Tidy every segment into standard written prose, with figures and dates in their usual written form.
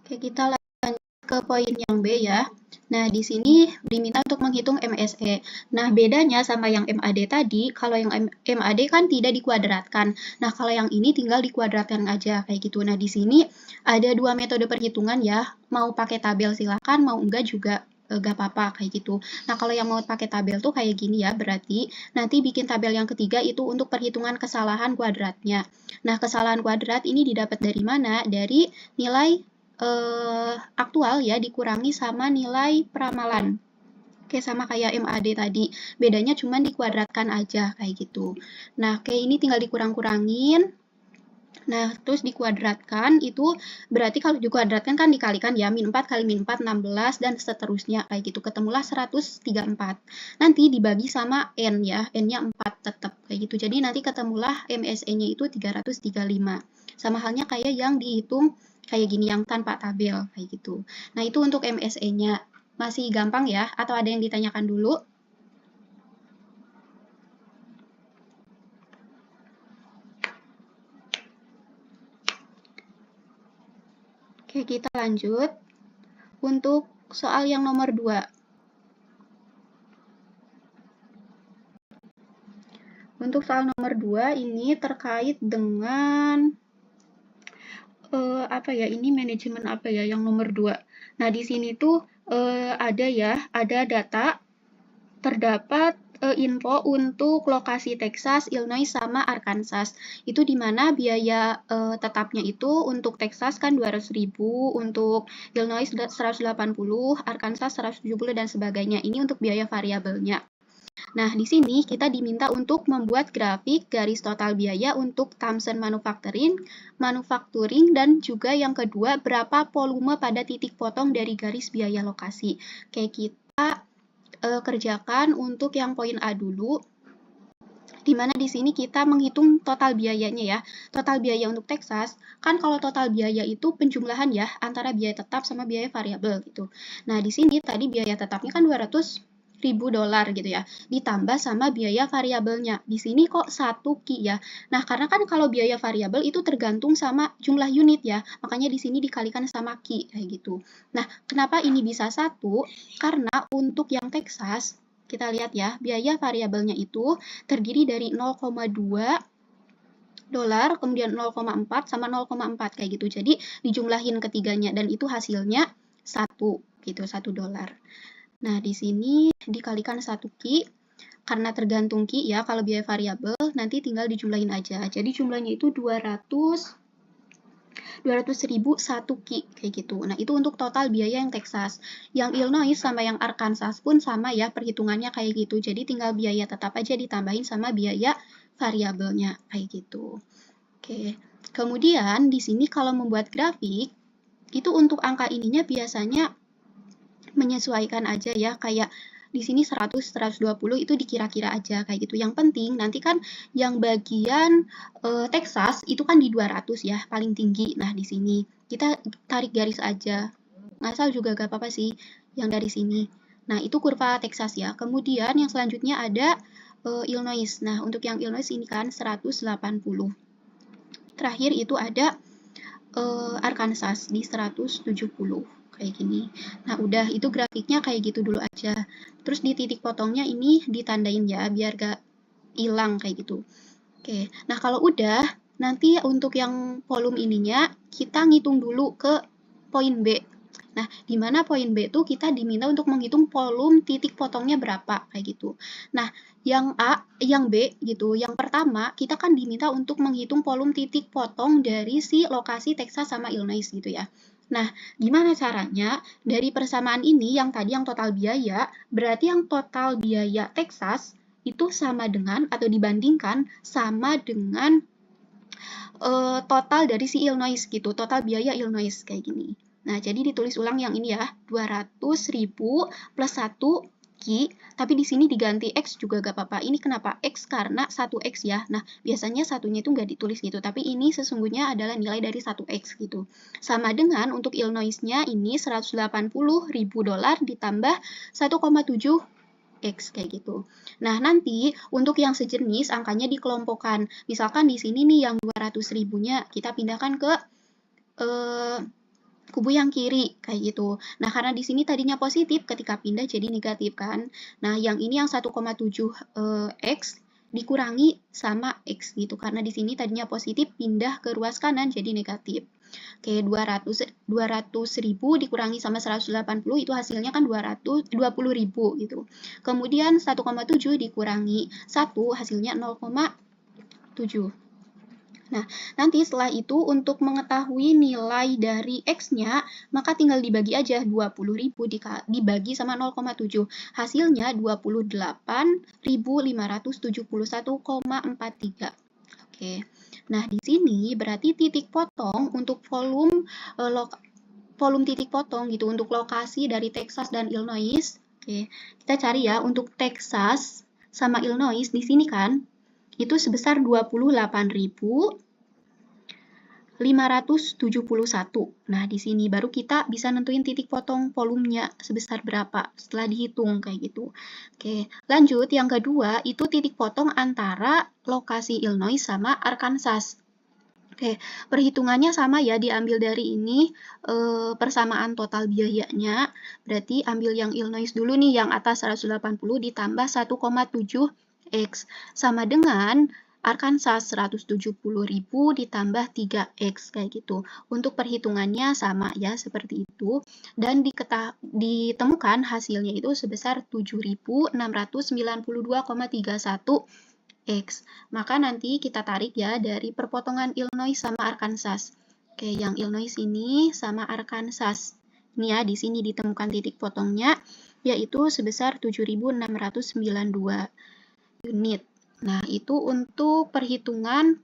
Oke, kita lanjut ke poin yang B ya. Nah, di sini diminta untuk menghitung MSE. Nah, bedanya sama yang MAD tadi, kalau yang MAD kan tidak dikuadratkan. Nah, kalau yang ini tinggal dikuadratkan aja kayak gitu. Nah, di sini ada dua metode perhitungan ya. Mau pakai tabel silakan, mau enggak juga gak apa-apa kayak gitu. Nah, kalau yang mau pakai tabel tuh kayak gini ya, berarti nanti bikin tabel yang ketiga itu untuk perhitungan kesalahan kuadratnya. Nah, kesalahan kuadrat ini didapat dari mana? Dari nilai aktual ya dikurangi sama nilai peramalan. Oke, sama kayak MAD tadi. Bedanya cuma dikuadratkan aja kayak gitu. Nah, kayak ini tinggal dikurang-kurangin. Nah, terus dikuadratkan itu berarti kalau dikuadratkan kan dikalikan ya, min 4 kali min 4, 16, dan seterusnya kayak gitu. Ketemulah 134. Nanti dibagi sama N ya, N-nya 4 tetap kayak gitu. Jadi nanti ketemulah MSE-nya itu 335. Sama halnya kayak yang dihitung kayak gini, yang tanpa tabel kayak gitu. Nah, itu untuk MSE-nya. Masih gampang ya? Atau ada yang ditanyakan dulu? Oke, kita lanjut. Untuk soal yang nomor 2. Untuk soal nomor 2 ini terkait dengan apa ya? Ini manajemen apa ya yang nomor 2. Nah, di sini tuh ada ya, ada data terdapat info untuk lokasi Texas, Illinois, sama Arkansas. Itu di mana biaya tetapnya itu untuk Texas kan 200.000, untuk Illinois 180, Arkansas 170 dan sebagainya. Ini untuk biaya variabelnya. Nah, di sini kita diminta untuk membuat grafik garis total biaya untuk Thomson Manufacturing, dan juga yang kedua berapa volume pada titik potong dari garis biaya lokasi. Kayak kita kerjakan untuk yang poin A dulu, di mana di sini kita menghitung total biayanya ya. Total biaya untuk Texas, kan kalau total biaya itu penjumlahan ya antara biaya tetap sama biaya variabel gitu. Nah, di sini tadi biaya tetapnya kan $200.000 gitu ya, ditambah sama biaya variabelnya. Di sini kok 1 ki ya. Nah, karena kan kalau biaya variabel itu tergantung sama jumlah unit ya, makanya di sini dikalikan sama ki kayak gitu. Nah, kenapa ini bisa 1? Karena untuk yang Texas, kita lihat ya, biaya variabelnya itu terdiri dari 0,2 dolar, kemudian 0,4 sama 0,4 kayak gitu. Jadi dijumlahin ketiganya dan itu hasilnya 1 gitu, $1. Nah, di sini dikalikan 1 ki, karena tergantung ki ya, kalau biaya variabel nanti tinggal dijumlahin aja. Jadi jumlahnya itu 200.000 1 ki kayak gitu. Nah, itu untuk total biaya yang Texas. Yang Illinois sama yang Arkansas pun sama ya, perhitungannya kayak gitu. Jadi tinggal biaya tetap aja ditambahin sama biaya variabelnya kayak gitu. Oke. Kemudian di sini kalau membuat grafik itu untuk angka ininya biasanya menyesuaikan aja ya, kayak di sini 100, 120 itu dikira-kira aja kayak gitu. Yang penting nanti kan yang bagian Texas itu kan di 200 ya, paling tinggi. Nah, di sini kita tarik garis aja. Ngasal juga gak apa-apa sih yang dari sini. Nah, itu kurva Texas ya. Kemudian yang selanjutnya ada Illinois. Nah, untuk yang Illinois ini kan 180. Terakhir itu ada Arkansas di 170 kayak gini. Nah, udah itu grafiknya kayak gitu dulu aja. Terus di titik potongnya ini ditandain ya biar gak hilang kayak gitu. Oke. Nah, kalau udah nanti untuk yang volume ininya kita ngitung dulu ke poin B. Nah, di mana poin B tuh kita diminta untuk menghitung volume titik potongnya berapa kayak gitu. Nah, yang A, yang B gitu. Yang pertama, kita kan diminta untuk menghitung volume titik potong dari si lokasi Texas sama Illinois gitu ya. Nah, gimana caranya? Dari persamaan ini yang tadi yang total biaya, berarti yang total biaya Texas itu sama dengan atau dibandingkan sama dengan total dari si Illinois gitu, total biaya Illinois kayak gini. Nah, jadi ditulis ulang yang ini ya, 200.000 plus 1 ki, tapi di sini diganti X juga gak apa-apa. Ini kenapa X? Karena 1X ya. Nah, biasanya satunya itu nggak ditulis gitu, tapi ini sesungguhnya adalah nilai dari 1X gitu. Sama dengan untuk Illinois-nya ini $180.000 ditambah 1,7 X kayak gitu. Nah, nanti untuk yang sejenis angkanya dikelompokkan. Misalkan di sini nih yang 200.000-nya kita pindahkan ke kubu yang kiri, kayak gitu. Nah, karena di sini tadinya positif, ketika pindah jadi negatif kan. Nah, yang ini yang 1,7 X dikurangi sama X gitu. Karena di sini tadinya positif, pindah ke ruas kanan jadi negatif. Oke, 200.000 dikurangi sama 180 itu hasilnya kan 220.000 gitu. Kemudian 1,7 dikurangi 1 hasilnya 0,7. Nah, nanti setelah itu untuk mengetahui nilai dari X-nya, maka tinggal dibagi aja 20.000 dibagi sama 0,7. Hasilnya 28.571,43. Oke. Nah, di sini berarti titik potong untuk volume titik potong gitu untuk lokasi dari Texas dan Illinois. Oke, kita cari ya untuk Texas sama Illinois di sini kan itu sebesar 28.571. Nah, di sini baru kita bisa nentuin titik potong volumenya sebesar berapa setelah dihitung kayak gitu. Oke, lanjut yang kedua itu titik potong antara lokasi Illinois sama Arkansas. Oke, perhitungannya sama ya, diambil dari ini persamaan total biayanya. Berarti ambil yang Illinois dulu nih, yang atas 180 ditambah 1,7 X. Sama dengan Arkansas 170.000 ditambah 3X, kayak gitu. Untuk perhitungannya sama ya, seperti itu. Dan ditemukan hasilnya itu sebesar 7.692,31 X. Maka nanti kita tarik ya dari perpotongan Illinois sama Arkansas. Oke, yang Illinois ini sama Arkansas. Ini ya, di sini ditemukan titik potongnya, yaitu sebesar 7.692 unit. Nah, itu untuk perhitungan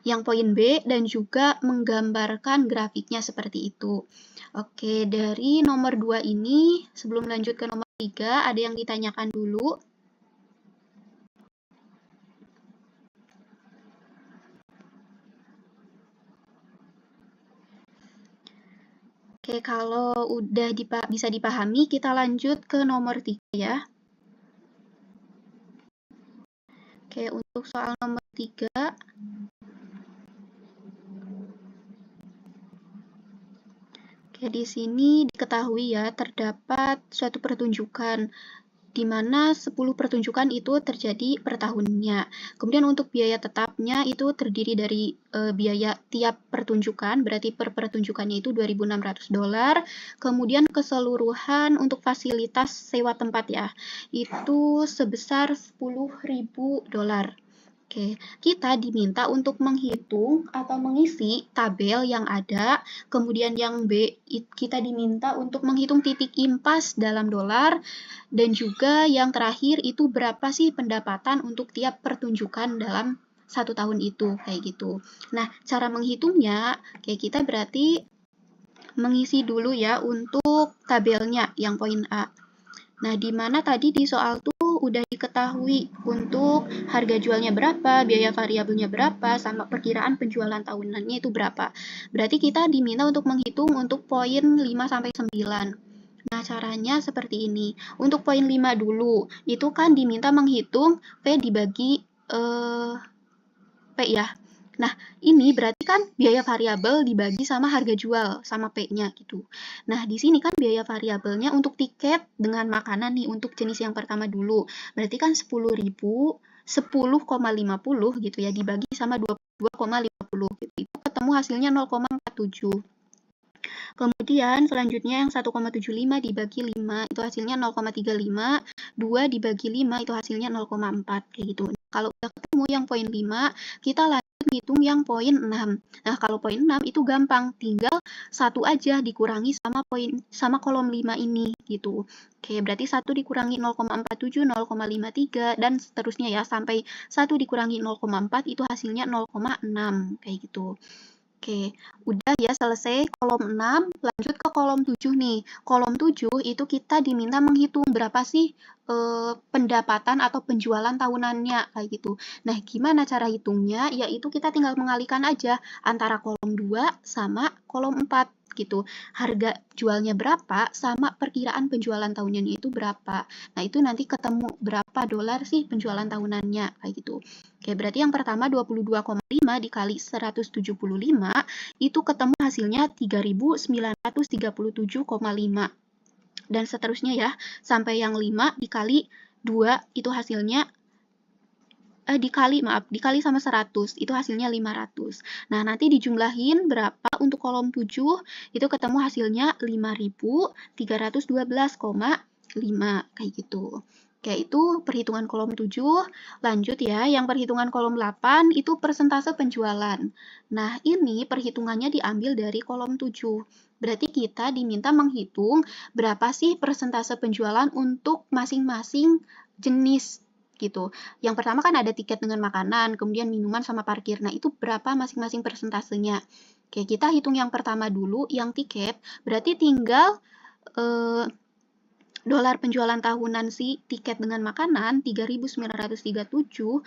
yang poin B dan juga menggambarkan grafiknya seperti itu. Oke, dari nomor 2 ini, sebelum lanjut ke nomor 3, ada yang ditanyakan dulu. Oke, kalau udah bisa dipahami, kita lanjut ke nomor 3 ya. Oke, untuk soal nomor 3, oke, di sini diketahui ya, terdapat suatu pertunjukan di mana 10 pertunjukan itu terjadi per tahunnya. Kemudian untuk biaya tetapnya itu terdiri dari biaya tiap pertunjukan, berarti per pertunjukannya itu $2.600. Kemudian keseluruhan untuk fasilitas sewa tempat ya, itu sebesar $10.000. Oke, kita diminta untuk menghitung atau mengisi tabel yang ada, kemudian yang B, kita diminta untuk menghitung titik impas dalam dolar, dan juga yang terakhir itu berapa sih pendapatan untuk tiap pertunjukan dalam 1 tahun itu, kayak gitu. Nah, cara menghitungnya, kayak kita berarti mengisi dulu ya untuk tabelnya, yang poin A. Nah, di mana tadi di soal tuh udah diketahui untuk harga jualnya berapa, biaya variabelnya berapa, sama perkiraan penjualan tahunannya itu berapa. Berarti kita diminta untuk menghitung untuk poin 5-9. Nah, caranya seperti ini. Untuk poin 5 dulu, itu kan diminta menghitung P dibagi P ya. Nah, ini berarti kan biaya variabel dibagi sama harga jual, sama P-nya gitu. Nah, di sini kan biaya variabelnya untuk tiket dengan makanan nih, untuk jenis yang pertama dulu. Berarti kan 10.000, 10,50 gitu ya, dibagi sama 22,50 gitu. Itu ketemu hasilnya 0,47. Kemudian selanjutnya yang 1,75 dibagi 5 itu hasilnya 0,35, 2 dibagi 5 itu hasilnya 0,4 kayak gitu. Kalau udah ketemu yang poin 5, kita lanjut ngitung yang poin 6. Nah, kalau poin 6 itu gampang, tinggal 1 aja dikurangi sama kolom 5 ini gitu. Oke, berarti 1 dikurangi 0,47, 0,53 dan seterusnya ya sampai 1 dikurangi 0,4 itu hasilnya 0,6 kayak gitu. Oke, udah ya selesai kolom 6, lanjut ke kolom 7 nih. Kolom 7 itu kita diminta menghitung berapa sih pendapatan atau penjualan tahunannya, kayak gitu. Nah, gimana cara hitungnya? Yaitu kita tinggal mengalihkan aja antara kolom 2 sama kolom 4. gitu. Harga jualnya berapa sama perkiraan penjualan tahunannya itu berapa. Nah, itu nanti ketemu berapa dolar sih penjualan tahunannya kayak gitu. Oke, berarti yang pertama 22,5 dikali 175 itu ketemu hasilnya 3.937,5. Dan seterusnya ya, sampai yang 5 dikali 2 itu hasilnya dikali sama 100, itu hasilnya 500. Nah, nanti dijumlahin berapa untuk kolom 7, itu ketemu hasilnya 5.312,5, kayak gitu. Kayak itu perhitungan kolom 7, lanjut ya, yang perhitungan kolom 8 itu persentase penjualan. Nah, ini perhitungannya diambil dari kolom 7. Berarti kita diminta menghitung berapa sih persentase penjualan untuk masing-masing jenis gitu. Yang pertama kan ada tiket dengan makanan, kemudian minuman sama parkir. Nah, itu berapa masing-masing persentasenya. Oke, kita hitung yang pertama dulu, yang tiket. Berarti tinggal dolar penjualan tahunan si tiket dengan makanan 3.937,5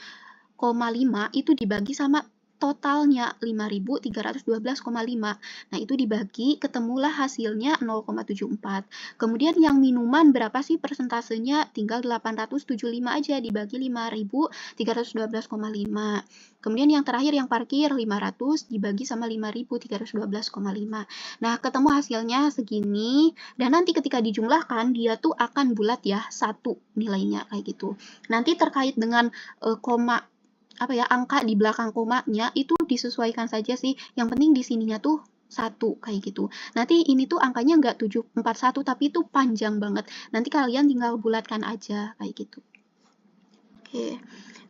itu dibagi sama totalnya 5.312,5. Nah, itu dibagi, ketemulah hasilnya 0,74. Kemudian yang minuman berapa sih persentasenya? Tinggal 875 aja dibagi 5.312,5. Kemudian yang terakhir yang parkir 500 dibagi sama 5.312,5. Nah, ketemu hasilnya segini, dan nanti ketika dijumlahkan dia tuh akan bulat ya, 1 nilainya kayak gitu. Nanti terkait dengan koma angka di belakang komanya itu disesuaikan saja sih. Yang penting di sininya tuh 1 kayak gitu. Nanti ini tuh angkanya nggak 741 tapi itu panjang banget. Nanti kalian tinggal bulatkan aja kayak gitu. Oke.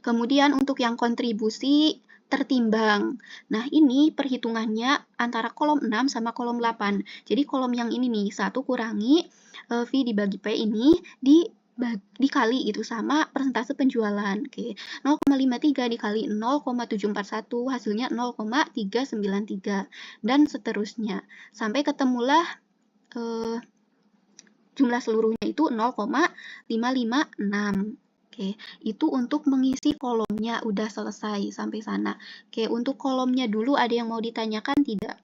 Kemudian untuk yang kontribusi tertimbang. Nah, ini perhitungannya antara kolom 6 sama kolom 8. Jadi kolom yang ini nih, 1 kurangi V dibagi P ini dikali gitu sama persentase penjualan. Oke, 0,53 dikali 0,741 hasilnya 0,393 dan seterusnya sampai ketemulah jumlah seluruhnya itu 0,556. Oke, itu untuk mengisi kolomnya udah selesai sampai sana. Oke, untuk kolomnya dulu ada yang mau ditanyakan tidak?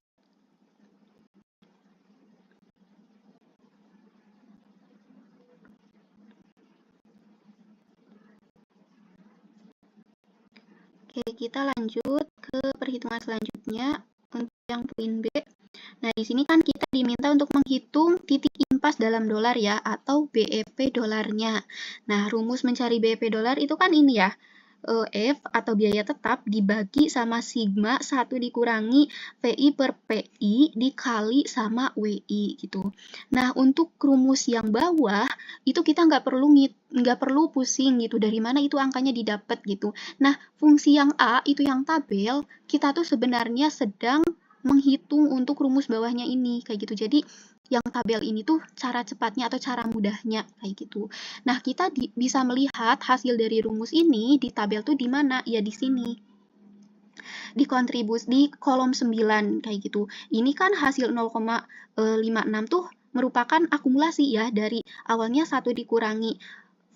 Oke, kita lanjut ke perhitungan selanjutnya untuk yang poin B. Nah, di sini kan kita diminta untuk menghitung titik impas dalam dolar ya, atau BEP dolarnya. Nah, rumus mencari BEP dolar itu kan ini ya, F atau biaya tetap dibagi sama sigma 1 dikurangi VI per PI dikali sama WI gitu. Nah, untuk rumus yang bawah itu kita nggak perlu pusing gitu dari mana itu angkanya didapat gitu. Nah, fungsi yang A itu yang tabel kita tuh sebenarnya sedang menghitung untuk rumus bawahnya ini kayak gitu. Jadi yang tabel ini tuh cara cepatnya atau cara mudahnya kayak gitu. Nah, kita bisa melihat hasil dari rumus ini di tabel tuh di mana? Ya di sini. Di kolom 9 kayak gitu. Ini kan hasil 0,56 tuh merupakan akumulasi ya dari awalnya 1 dikurangi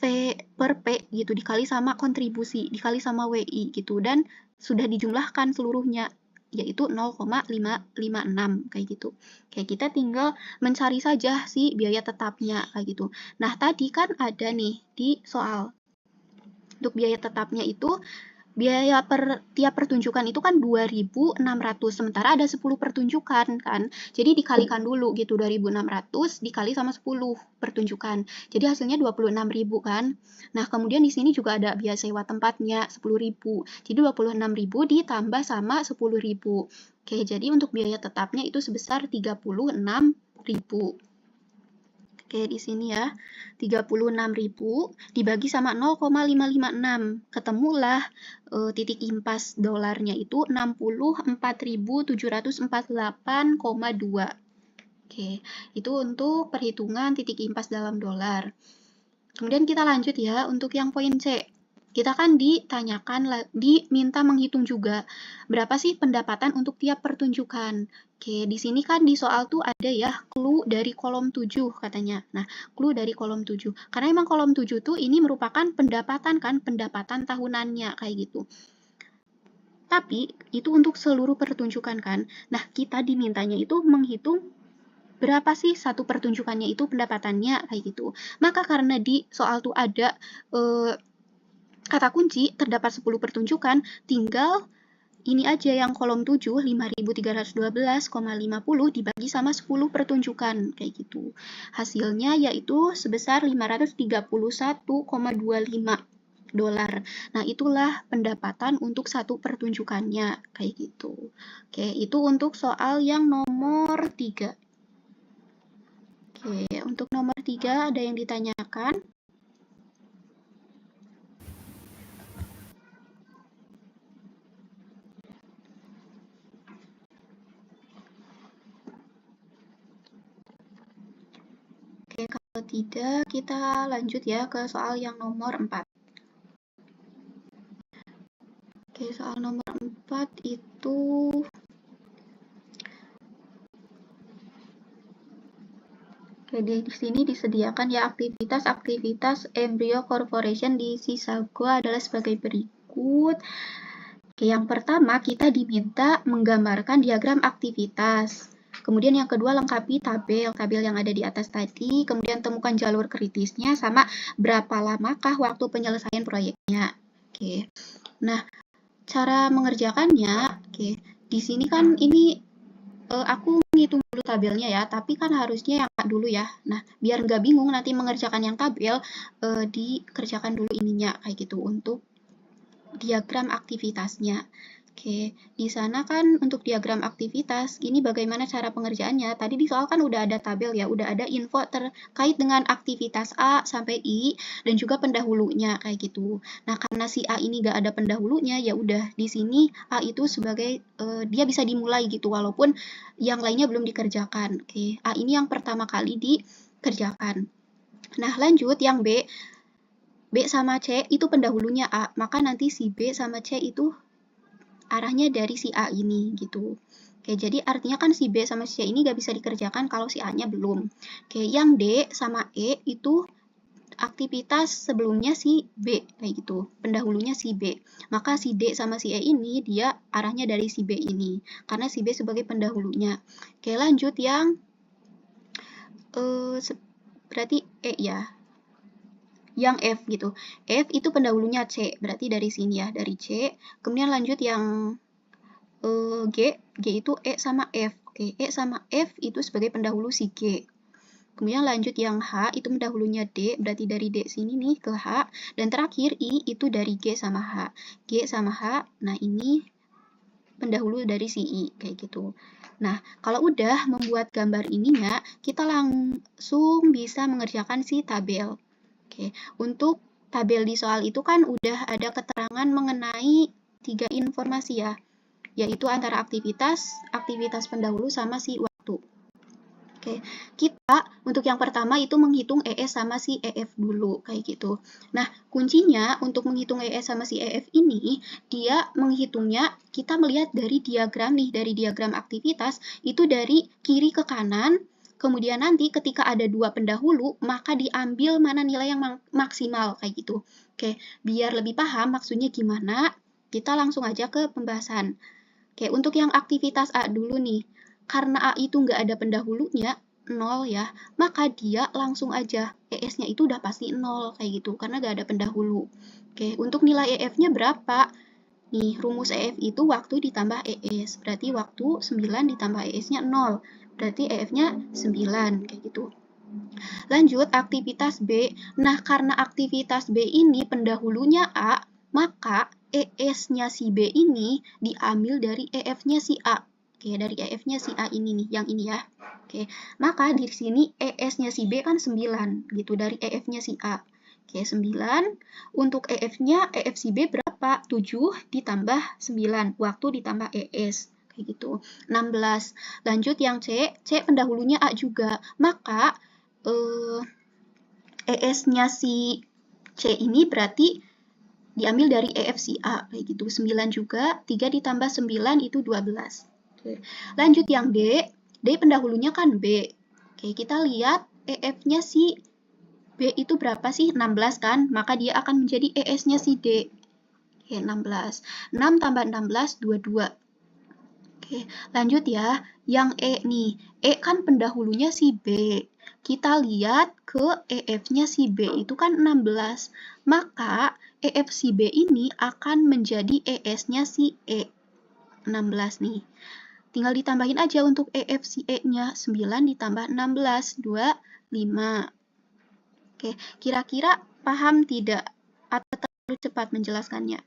V per P gitu dikali sama kontribusi dikali sama WI gitu dan sudah dijumlahkan seluruhnya yaitu 0,556 kayak gitu. Kayak kita tinggal mencari saja si biaya tetapnya kayak gitu. Nah, tadi kan ada nih di soal. Untuk biaya tetapnya itu biaya per tiap pertunjukan itu kan 2.600, sementara ada 10 pertunjukan kan. Jadi dikalikan dulu gitu 2.600 dikali sama 10 pertunjukan. Jadi hasilnya 26.000 kan. Nah, kemudian di sini juga ada biaya sewa tempatnya 10.000. Jadi 26.000 ditambah sama 10.000. Oke, jadi untuk biaya tetapnya itu sebesar 36.000. Oke, di sini ya, 36.000 dibagi sama 0,556. Ketemulah titik impas dolarnya itu 64.748,2. Oke, itu untuk perhitungan titik impas dalam dolar. Kemudian kita lanjut ya, untuk yang poin C. Kita kan diminta menghitung juga berapa sih pendapatan untuk tiap pertunjukan. Oke, di sini kan di soal tuh ada ya clue dari kolom 7 katanya. Nah, clue dari kolom 7. Karena emang kolom 7 tuh ini merupakan pendapatan kan, pendapatan tahunannya kayak gitu. Tapi itu untuk seluruh pertunjukan kan. Nah, kita dimintanya itu menghitung berapa sih satu pertunjukannya itu pendapatannya, kayak gitu. Maka karena di soal tuh ada kata kunci terdapat 10 pertunjukan, tinggal ini aja yang kolom 7, 5.312,50 dibagi sama 10 pertunjukan, kayak gitu. Hasilnya yaitu sebesar 531,25 dolar. Nah, itulah pendapatan untuk satu pertunjukannya, kayak gitu. Oke, itu untuk soal yang nomor 3. Oke, untuk nomor 3 ada yang ditanyakan? Oke, kalau tidak, kita lanjut ya ke soal yang nomor 4. Oke, soal nomor 4 itu di sini disediakan ya aktivitas Embryo Corporation di Chicago adalah sebagai berikut. Oke, yang pertama kita diminta menggambarkan diagram aktivitas. Kemudian yang kedua lengkapi tabel yang ada di atas tadi. Kemudian temukan jalur kritisnya sama berapa lamakah waktu penyelesaian proyeknya. Oke. Nah, cara mengerjakannya, oke. Di sini kan ini aku ngitung dulu tabelnya ya, tapi kan harusnya yang dulu ya. Nah, biar nggak bingung nanti mengerjakan yang tabel, dikerjakan dulu ininya, kayak gitu, untuk diagram aktivitasnya. Oke, di sana kan untuk diagram aktivitas, ini bagaimana cara pengerjaannya. Tadi di soal kan udah ada tabel ya, udah ada info terkait dengan aktivitas A sampai I, dan juga pendahulunya, kayak gitu. Nah, karena si A ini nggak ada pendahulunya, ya udah di sini A itu sebagai, dia bisa dimulai gitu, walaupun yang lainnya belum dikerjakan. Oke, A ini yang pertama kali dikerjakan. Nah, lanjut yang B. B sama C itu pendahulunya A, maka nanti si B sama C itu arahnya dari si A ini gitu. Oke, jadi artinya kan si B sama si C ini nggak bisa dikerjakan kalau si A-nya belum. Oke, yang D sama E itu aktivitas sebelumnya si B, kayak gitu. Pendahulunya si B. Maka si D sama si E ini dia arahnya dari si B ini, karena si B sebagai pendahulunya. Oke, lanjut yang berarti E ya. Yang F gitu. F itu pendahulunya C, berarti dari sini ya, dari C. Kemudian lanjut yang G itu E sama F. Oke, E sama F itu sebagai pendahulu si G. Kemudian lanjut yang H itu pendahulunya D, berarti dari D sini nih ke H. Dan terakhir I itu dari G sama H. G sama H, nah ini pendahulu dari si I, kayak gitu. Nah, kalau udah membuat gambar ininya, kita langsung bisa mengerjakan si tabel. Oke, untuk tabel di soal itu kan udah ada keterangan mengenai 3 informasi ya, yaitu antara aktivitas pendahulu sama si waktu. Oke, kita untuk yang pertama itu menghitung ES sama si EF dulu, kayak gitu. Nah, kuncinya untuk menghitung ES sama si EF ini, dia menghitungnya, kita melihat dari diagram nih, dari diagram aktivitas, itu dari kiri ke kanan, kemudian nanti ketika ada 2 pendahulu, maka diambil mana nilai yang maksimal, kayak gitu. Oke, biar lebih paham maksudnya gimana, kita langsung aja ke pembahasan. Oke, untuk yang aktivitas A dulu nih, karena A itu nggak ada pendahulunya, 0 ya, maka dia langsung aja, ES-nya itu udah pasti 0, kayak gitu, karena nggak ada pendahulu. Oke, untuk nilai EF-nya berapa? Nih, rumus EF itu waktu ditambah ES, berarti waktu 9 ditambah ES-nya 0, berarti EF-nya 9, kayak gitu. Lanjut, aktivitas B. Nah, karena aktivitas B ini pendahulunya A, maka ES-nya si B ini diambil dari EF-nya si A. Oke, dari EF-nya si A ini nih, yang ini ya. Oke, maka di sini ES-nya si B kan 9, gitu, dari EF-nya si A. Oke, 9. Untuk EF-nya, EF si B berapa? 7 ditambah 9, waktu ditambah ES. Kayak gitu, 16. Lanjut yang C pendahulunya A juga. Maka ES-nya si C ini berarti diambil dari EF si A, kayak gitu. 9 juga, 3 ditambah 9 itu 12. Oke. Lanjut yang D pendahulunya kan B. Oke, kita lihat EF-nya si B itu berapa sih? 16 kan? Maka dia akan menjadi ES-nya si D. Oke, 16. 6 tambah 16, 22. Oke, Oke, lanjut ya. Yang E nih. E kan pendahulunya si B. Kita lihat ke EF-nya si B, itu kan 16. Maka EF si B ini akan menjadi ES-nya si E. 16 nih. Tinggal ditambahin aja untuk EF si E-nya. 9 ditambah 16, 25. Oke, kira-kira paham tidak? Atau terlalu cepat menjelaskannya?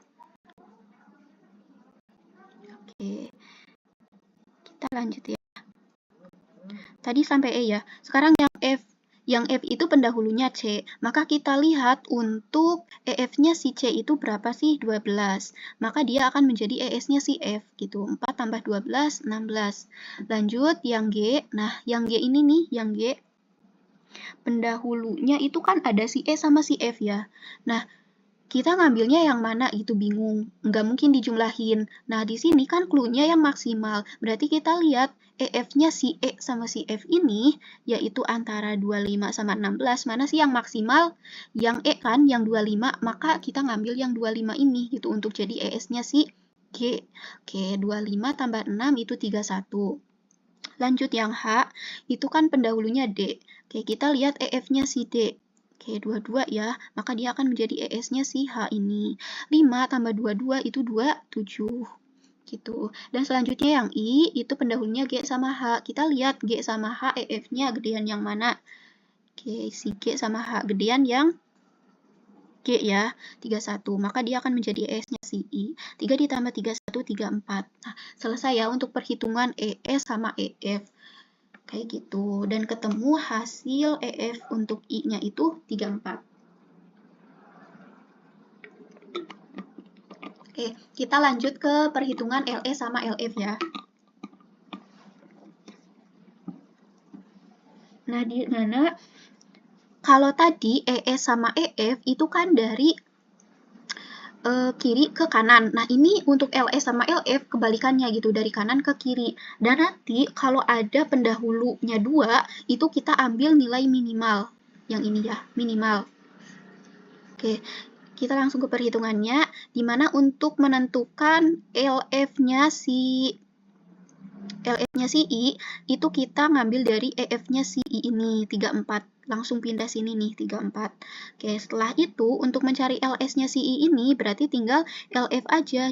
Oke, kita lanjut ya. Tadi sampai E ya. Sekarang yang F. Yang F itu pendahulunya C. Maka kita lihat untuk EF-nya si C itu berapa sih? 12. Maka dia akan menjadi ES-nya si F gitu. 4 tambah 12, 16. Lanjut yang G. Nah, yang G ini nih, yang G pendahulunya itu kan ada si E sama si F ya. Nah, kita ngambilnya yang mana itu bingung, nggak mungkin dijumlahin. Nah, di sini kan clue-nya yang maksimal, berarti kita lihat EF-nya si E sama si F ini, yaitu antara 25 sama 16, mana sih yang maksimal? Yang E kan, yang 25, maka kita ngambil yang 25 ini, gitu, untuk jadi ES-nya si G. Oke, 25 tambah 6 itu 31. Lanjut yang H, itu kan pendahulunya D. Oke, kita lihat EF-nya si D. Oke, 22 ya, maka dia akan menjadi ES-nya si H ini. 5 tambah 22 itu 27. Gitu. Dan selanjutnya yang I, itu pendahulunya G sama H. Kita lihat G sama H, EF-nya gedean yang mana? Oke, si G sama H gedean yang G ya, 31. Maka dia akan menjadi ES-nya si I. 3 ditambah 31, 34. Nah, selesai ya untuk perhitungan ES sama EF. Kayak gitu. Dan ketemu hasil EF untuk I-nya itu 34. Oke, kita lanjut ke perhitungan LE sama LF ya. Nah, di mana kalau tadi ES sama EF itu kan dari kiri ke kanan. Nah, ini untuk LE sama LF kebalikannya gitu, dari kanan ke kiri. Dan nanti kalau ada pendahulunya 2, itu kita ambil nilai minimal. Yang ini ya, minimal. Oke, kita langsung ke perhitungannya, di mana untuk menentukan LF-nya si I, itu kita ngambil dari EF-nya si I ini, 34. Langsung pindah sini nih, 34. Oke, setelah itu, untuk mencari LS-nya si I ini, berarti tinggal LF aja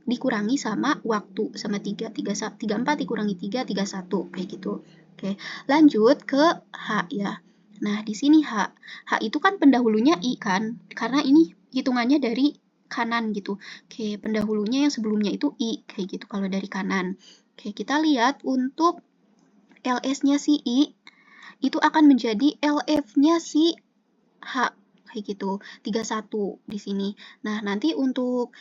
dikurangi sama waktu, sama 3. 34 dikurangi 3, 31. Kayak gitu. Oke, lanjut ke H ya. Nah, di sini H. H itu kan pendahulunya I kan, karena ini hitungannya dari kanan gitu. Oke, pendahulunya yang sebelumnya itu I, kayak gitu kalau dari kanan. Oke, kita lihat untuk LS-nya si I, itu akan menjadi LF-nya si H, kayak gitu, 31 di sini. Nah, nanti untuk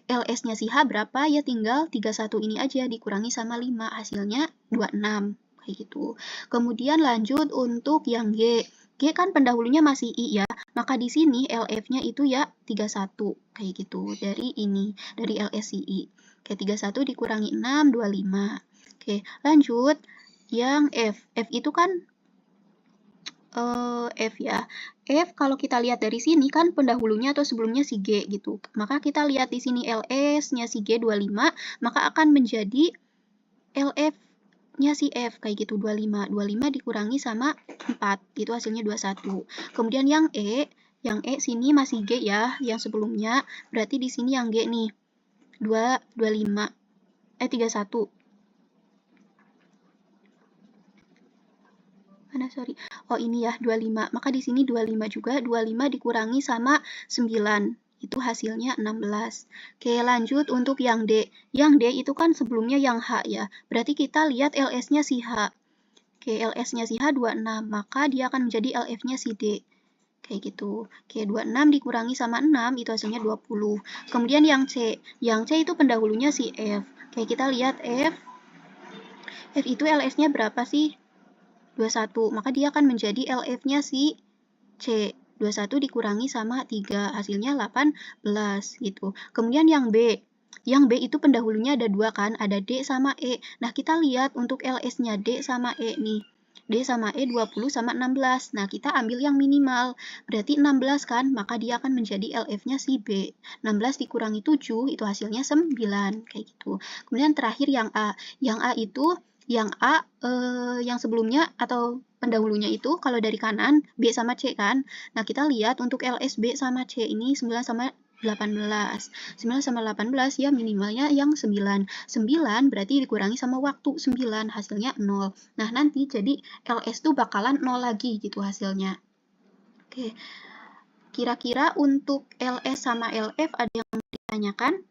LS-nya si H berapa? Ya tinggal 31 ini aja dikurangi sama 5, hasilnya 26, kayak gitu. Kemudian lanjut untuk yang G. G kan pendahulunya masih I ya, maka di sini LF-nya itu ya 31, kayak gitu, dari ini, dari LS si I. Oke, 31 dikurangi 6, 25. Oke, lanjut yang F. F itu kan F ya. F kalau kita lihat dari sini kan pendahulunya atau sebelumnya si G gitu. Maka kita lihat di sini LS-nya si G 25, maka akan menjadi LF-nya si F kayak gitu 25. 25 dikurangi sama 4, itu hasilnya 21. Kemudian yang E sini masih G ya, yang sebelumnya. Berarti di sini yang G nih. 31. Mana sorry. Oh, ini ya 25. Maka di sini 25 juga. 25 dikurangi sama 9. Itu hasilnya 16. Oke, lanjut untuk yang D. Yang D itu kan sebelumnya yang H ya. Berarti kita lihat LS-nya si H. Oke, LS-nya si H 26. Maka dia akan menjadi LF-nya si D. Kayak gitu. Oke, 26 dikurangi sama 6, itu hasilnya 20. Kemudian yang C. Yang C itu pendahulunya si F. Oke, kita lihat F. F itu LS-nya berapa sih? 21. Maka dia akan menjadi LF-nya si C. 21 dikurangi sama 3. Hasilnya 18 gitu. Kemudian yang B. Yang B itu pendahulunya ada 2 kan? Ada D sama E. Nah, kita lihat untuk LS-nya D sama E nih. D sama E 20 sama 16. Nah, kita ambil yang minimal. Berarti 16 kan, maka dia akan menjadi LF-nya si B. 16 dikurangi 7, itu hasilnya 9. Kayak gitu. Kemudian terakhir yang A. Yang A itu, yang A yang sebelumnya atau pendahulunya itu, kalau dari kanan, B sama C kan. Nah, kita lihat untuk LS B sama C ini 9 sama 18. 9 sama 18 ya minimalnya yang 9. 9 berarti dikurangi sama waktu 9, hasilnya 0. Nah, nanti jadi LS tuh bakalan 0 lagi gitu hasilnya. Oke. Kira-kira untuk LS sama LF ada yang mau ditanyakan?